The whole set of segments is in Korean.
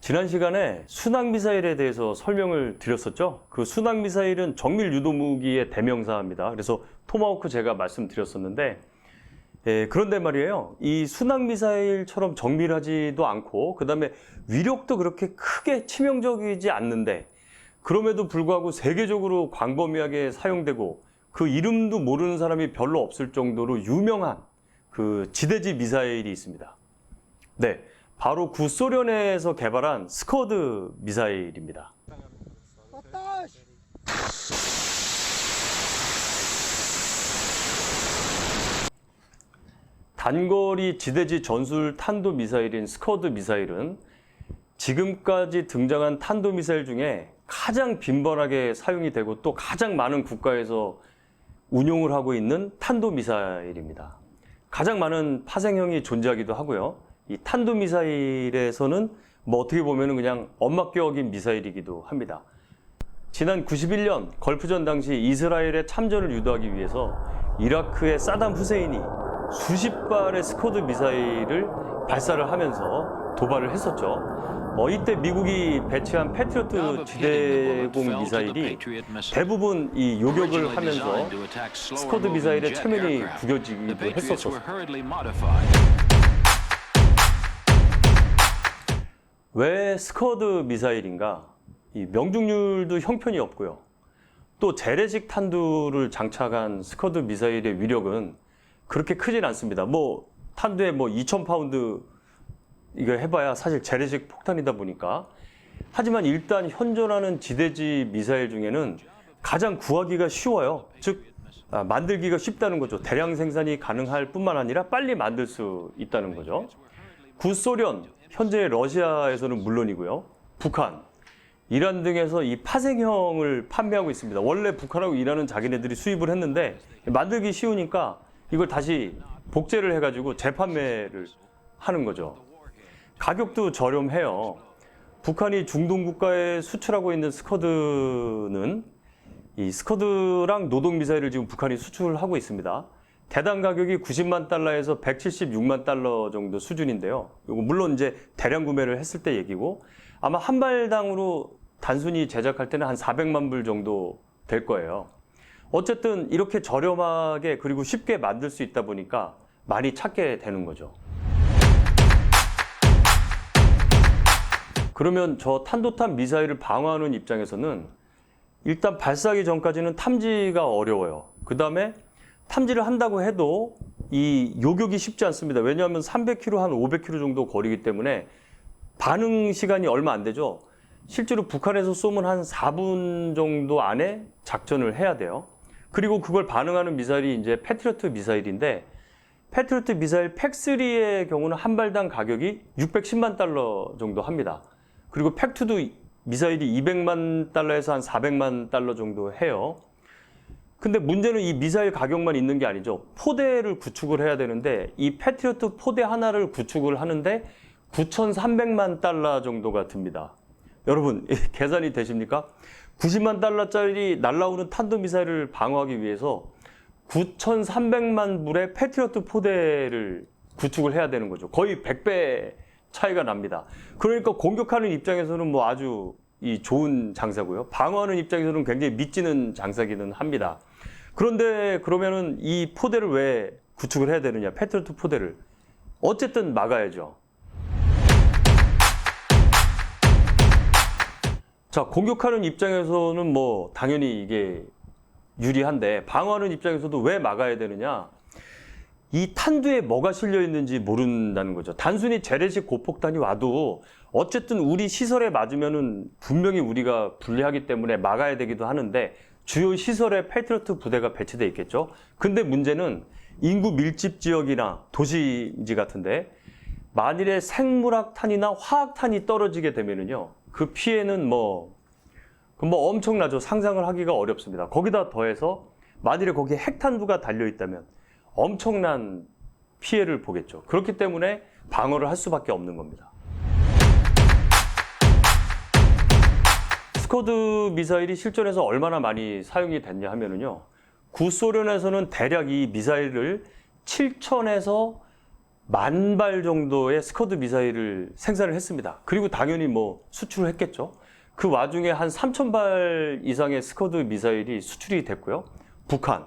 지난 시간에 순항미사일에 대해서 설명을 드렸었죠. 그 순항미사일은 정밀 유도무기의 대명사입니다. 그래서 토마호크 제가 말씀드렸었는데, 그런데 말이에요. 이 순항미사일처럼 정밀하지도 않고, 그 다음에 위력도 그렇게 크게 치명적이지 않는데, 그럼에도 불구하고 세계적으로 광범위하게 사용되고, 그 이름도 모르는 사람이 별로 없을 정도로 유명한 그 지대지 미사일이 있습니다. 네. 바로 구소련에서 개발한 스커드 미사일입니다. 단거리 지대지 전술 탄도 미사일인 스커드 미사일은 지금까지 등장한 탄도 미사일 중에 가장 빈번하게 사용이 되고 또 가장 많은 국가에서 운용을 하고 있는 탄도 미사일입니다. 가장 많은 파생형이 존재하기도 하고요. 이 탄도미사일에서는 뭐 어떻게 보면 그냥 엄마격인 미사일이기도 합니다. 지난 91년 걸프전 당시 이스라엘의 참전을 유도하기 위해서 이라크의 사담 후세인이 수십 발의 스커드 미사일을 발사를 하면서 도발을 했었죠. 이때 미국이 배치한 패트리어트 지대공 미사일이 대부분 이 요격을 하면서 스커드 미사일의 체면이 구겨지기도 했었어요. 왜 스커드 미사일인가? 이 명중률도 형편이 없고요. 또 재래식 탄두를 장착한 스커드 미사일의 위력은 그렇게 크진 않습니다. 탄두에 2000파운드 이거 해봐야 사실 재래식 폭탄이다 보니까. 하지만 일단 현존하는 지대지 미사일 중에는 가장 구하기가 쉬워요. 즉 만들기가 쉽다는 거죠. 대량 생산이 가능할 뿐만 아니라 빨리 만들 수 있다는 거죠. 구소련, 현재 러시아에서는 물론이고요. 북한, 이란 등에서 이 파생형을 판매하고 있습니다. 원래 북한하고 이란은 자기네들이 수입을 했는데 만들기 쉬우니까 이걸 다시 복제를 해가지고 재판매를 하는 거죠. 가격도 저렴해요. 북한이 중동 국가에 수출하고 있는 스커드는 이 스커드랑 노동미사일을 지금 북한이 수출하고 있습니다. 대당 가격이 90만 달러에서 176만 달러 정도 수준인데요. 이거 물론 이제 대량 구매를 했을 때 얘기고 아마 한 발당으로 단순히 제작할 때는 한 400만 불 정도 될 거예요. 어쨌든 이렇게 저렴하게 그리고 쉽게 만들 수 있다 보니까 많이 찾게 되는 거죠. 그러면 저 탄도탄 미사일을 방어하는 입장에서는 일단 발사하기 전까지는 탐지가 어려워요. 그 다음에 탐지를 한다고 해도 이 요격이 쉽지 않습니다. 왜냐하면 300km, 한 500km 정도 거리기 때문에 반응 시간이 얼마 안 되죠. 실제로 북한에서 쏘면 한 4분 정도 안에 작전을 해야 돼요. 그리고 그걸 반응하는 미사일이 이제 패트리어트 미사일인데 패트리어트 미사일 팩3의 경우는 한 발당 가격이 610만 달러 정도 합니다. 그리고 팩2도 미사일이 200만 달러에서 한 400만 달러 정도 해요. 근데 문제는 이 미사일 가격만 있는 게 아니죠. 포대를 구축을 해야 되는데 이 패트리어트 포대 하나를 구축을 하는데 9,300만 달러 정도가 듭니다. 여러분 계산이 되십니까? 90만 달러짜리 날아오는 탄도미사일을 방어하기 위해서 9,300만 불의 패트리어트 포대를 구축을 해야 되는 거죠. 거의 100배 차이가 납니다. 그러니까 공격하는 입장에서는 아주 좋은 장사고요. 방어하는 입장에서는 굉장히 미치는 장사기는 합니다. 그런데 그러면은 이 포대를 왜 구축을 해야 되느냐? 패트리어트 포대를. 어쨌든 막아야죠. 자, 공격하는 입장에서는 당연히 이게 유리한데 방어하는 입장에서도 왜 막아야 되느냐? 이 탄두에 뭐가 실려 있는지 모른다는 거죠. 단순히 재래식 고폭탄이 와도 어쨌든 우리 시설에 맞으면은 분명히 우리가 불리하기 때문에 막아야 되기도 하는데 주요 시설에 패트리어트 부대가 배치되어 있겠죠. 근데 문제는 인구 밀집 지역이나 도시지 같은데 만일에 생물학탄이나 화학탄이 떨어지게 되면은요. 그 피해는 엄청나죠. 상상을 하기가 어렵습니다. 거기다 더해서 만일에 거기에 핵탄두가 달려 있다면 엄청난 피해를 보겠죠. 그렇기 때문에 방어를 할 수밖에 없는 겁니다. 스커드 미사일이 실전에서 얼마나 많이 사용이 됐냐 하면은요. 구소련에서는 대략 이 미사일을 7,000에서 10,000발 정도의 스커드 미사일을 생산을 했습니다. 그리고 당연히 뭐 수출을 했겠죠. 그 와중에 한 3,000발 이상의 스커드 미사일이 수출이 됐고요. 북한,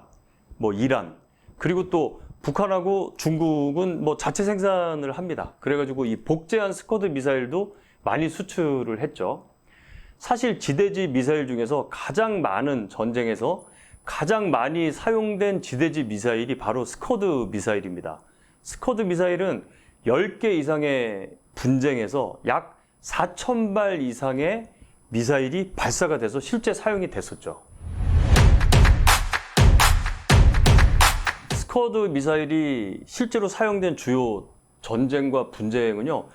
뭐 이란, 그리고 또 북한하고 중국은 뭐 자체 생산을 합니다. 그래가지고 이 복제한 스커드 미사일도 많이 수출을 했죠. 사실 지대지 미사일 중에서 가장 많은 전쟁에서 가장 많이 사용된 지대지 미사일이 바로 스커드 미사일입니다. 스커드 미사일은 10개 이상의 분쟁에서 약 4,000발 이상의 미사일이 발사가 돼서 실제 사용이 됐었죠. 스커드 미사일이 실제로 사용된 주요 전쟁과 분쟁은요,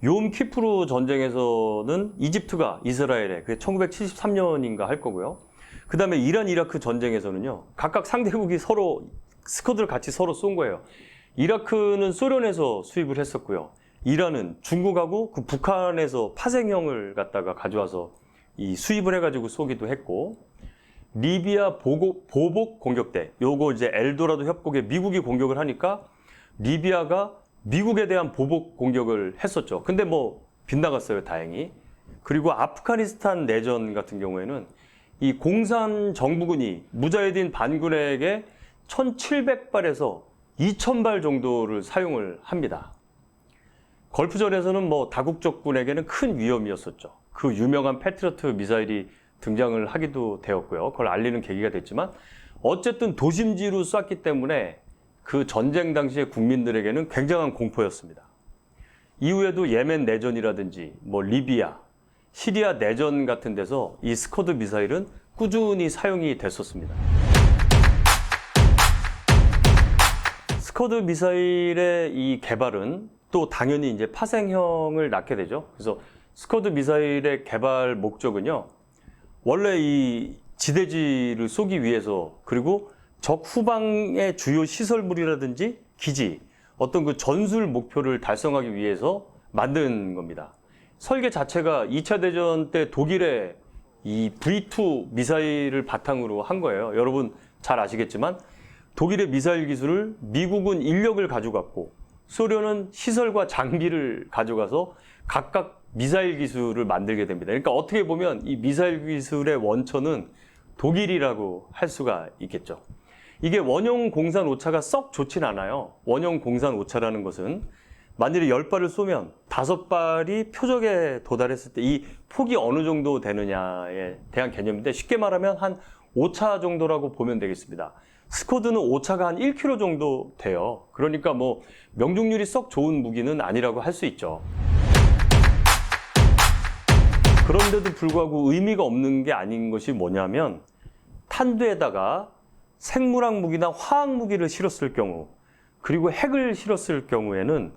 욤키프르 전쟁에서는 이집트가 이스라엘에, 그게 1973년인가 할 거고요. 그 다음에 이란 이라크 전쟁에서는요, 각각 상대국이 서로 스커드를 같이 서로 쏜 거예요. 이라크는 소련에서 수입을 했었고요. 이란은 중국하고 그 북한에서 파생형을 갖다가 가져와서 이 수입을 해가지고 쏘기도 했고, 리비아 보복 공격대, 요거 이제 엘도라도 협곡에 미국이 공격을 하니까 리비아가 미국에 대한 보복 공격을 했었죠. 근데 뭐 빗나갔어요, 다행히. 그리고 아프가니스탄 내전 같은 경우에는 이 공산 정부군이 무자헤딘 반군에게 1,700발에서 2,000발 정도를 사용을 합니다. 걸프전에서는 뭐 다국적군에게는 큰 위험이었었죠. 그 유명한 패트리어트 미사일이 등장을 하기도 되었고요. 그걸 알리는 계기가 됐지만 어쨌든 도심지로 쐈기 때문에 그 전쟁 당시의 국민들에게는 굉장한 공포였습니다. 이후에도 예멘 내전이라든지 뭐 리비아, 시리아 내전 같은 데서 이 스커드 미사일은 꾸준히 사용이 됐었습니다. 스커드 미사일의 이 개발은 또 당연히 이제 파생형을 낳게 되죠. 그래서 스커드 미사일의 개발 목적은요, 원래 이 지대지를 쏘기 위해서, 그리고 적 후방의 주요 시설물이라든지 기지, 어떤 그 전술 목표를 달성하기 위해서 만든 겁니다. 설계 자체가 2차 대전 때 독일의 이 V2 미사일을 바탕으로 한 거예요. 여러분 잘 아시겠지만 독일의 미사일 기술을 미국은 인력을 가져갔고 소련은 시설과 장비를 가져가서 각각 미사일 기술을 만들게 됩니다. 그러니까 어떻게 보면 이 미사일 기술의 원천은 독일이라고 할 수가 있겠죠. 이게 원형 공산 오차가 썩 좋진 않아요. 원형 공산 오차라는 것은 만일에 10발을 쏘면 5발이 표적에 도달했을 때 이 폭이 어느 정도 되느냐에 대한 개념인데, 쉽게 말하면 한 5차 정도라고 보면 되겠습니다. 스쿼드는 오차가 한 1km 정도 돼요. 그러니까 뭐 명중률이 썩 좋은 무기는 아니라고 할 수 있죠. 그런데도 불구하고 의미가 없는 게 아닌 것이 뭐냐면, 탄두에다가 생물학 무기나 화학 무기를 실었을 경우, 그리고 핵을 실었을 경우에는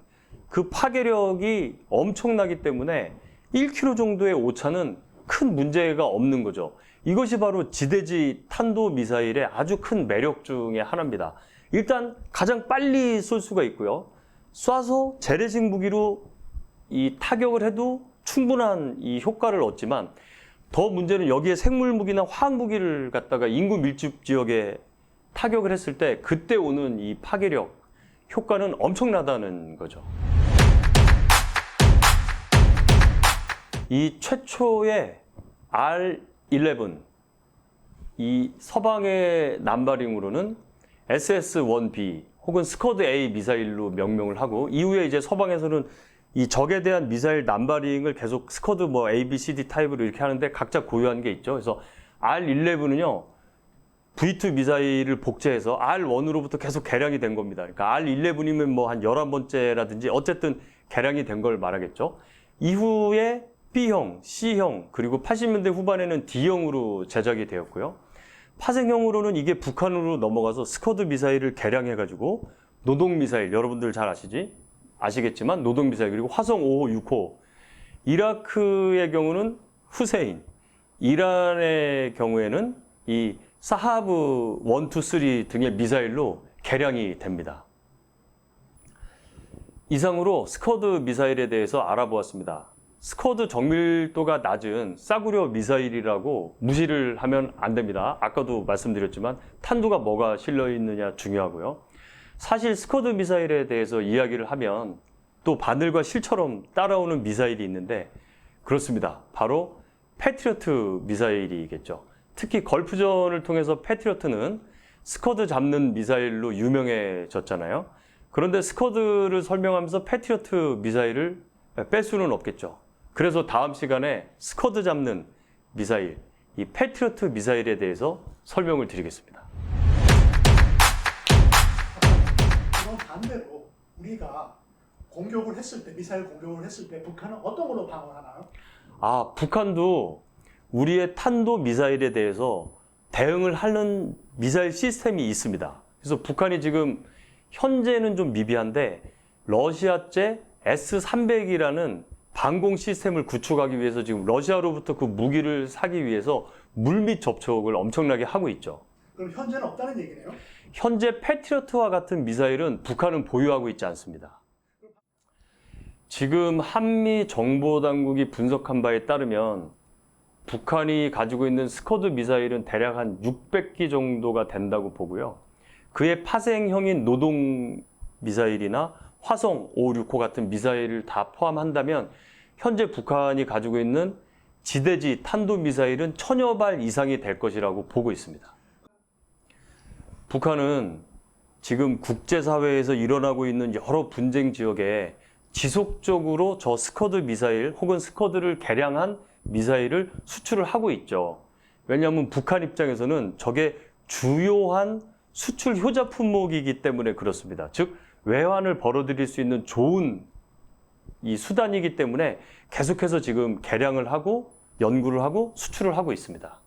그 파괴력이 엄청나기 때문에 1km 정도의 오차는 큰 문제가 없는 거죠. 이것이 바로 지대지 탄도 미사일의 아주 큰 매력 중에 하나입니다. 일단 가장 빨리 쏠 수가 있고요. 쏴서 재래식 무기로 이 타격을 해도 충분한 이 효과를 얻지만, 더 문제는 여기에 생물 무기나 화학 무기를 갖다가 인구 밀집 지역에 타격을 했을 때 그때 오는 이 파괴력 효과는 엄청나다는 거죠. 이 최초의 R-11, 이 서방의 남바링으로는 SS-1B 혹은 스쿼드-A 미사일로 명명을 하고, 이후에 이제 서방에서는 이 적에 대한 미사일 남바링을 계속 스쿼드 뭐 A, B, C, D 타입으로 이렇게 하는데 각자 고유한 게 있죠. 그래서 R-11은요, V2 미사일을 복제해서 R1으로부터 계속 개량이 된 겁니다. 그러니까 R11이면 뭐 한 11번째라든지 어쨌든 개량이 된 걸 말하겠죠. 이후에 B형, C형, 그리고 80년대 후반에는 D형으로 제작이 되었고요. 파생형으로는 이게 북한으로 넘어가서 스쿼드 미사일을 개량해가지고 노동 미사일, 여러분들 잘 아시겠지만 노동 미사일, 그리고 화성 5호, 6호, 이라크의 경우는 후세인, 이란의 경우에는 이 사하브 1, 2, 3 등의 미사일로 개량이 됩니다. 이상으로 스쿼드 미사일에 대해서 알아보았습니다. 스쿼드 정밀도가 낮은 싸구려 미사일이라고 무시를 하면 안 됩니다. 아까도 말씀드렸지만 탄두가 뭐가 실려 있느냐 중요하고요. 사실 스커드 미사일에 대해서 이야기를 하면 또 바늘과 실처럼 따라오는 미사일이 있는데 그렇습니다. 바로 패트리어트 미사일이겠죠. 특히 걸프전을 통해서 패트리어트는 스커드 잡는 미사일로 유명해졌잖아요. 그런데 스커드를 설명하면서 패트리어트 미사일을 뺄 수는 없겠죠. 그래서 다음 시간에 스커드 잡는 미사일, 이 패트리어트 미사일에 대해서 설명을 드리겠습니다. 그럼 반대로 우리가 공격을 했을 때, 미사일 공격을 했을 때 북한은 어떤 걸로 방어하나요? 북한도 우리의 탄도 미사일에 대해서 대응을 하는 미사일 시스템이 있습니다. 그래서 북한이 지금 현재는 좀 미비한데 러시아제 S-300이라는 방공 시스템을 구축하기 위해서 지금 러시아로부터 그 무기를 사기 위해서 물밑 접촉을 엄청나게 하고 있죠. 그럼 현재는 없다는 얘기네요? 현재 패트리어트와 같은 미사일은 북한은 보유하고 있지 않습니다. 지금 한미 정보당국이 분석한 바에 따르면 북한이 가지고 있는 스커드 미사일은 대략 한 600기 정도가 된다고 보고요. 그의 파생형인 노동 미사일이나 화성 5, 6호 같은 미사일을 다 포함한다면 현재 북한이 가지고 있는 지대지 탄도 미사일은 1000여 발 이상이 될 것이라고 보고 있습니다. 북한은 지금 국제사회에서 일어나고 있는 여러 분쟁 지역에 지속적으로 저 스커드 미사일 혹은 스커드를 개량한 미사일을 수출을 하고 있죠. 왜냐하면 북한 입장에서는 저게 주요한 수출 효자 품목이기 때문에 그렇습니다. 즉 외환을 벌어들일 수 있는 좋은 이 수단이기 때문에 계속해서 지금 개량을 하고 연구를 하고 수출을 하고 있습니다.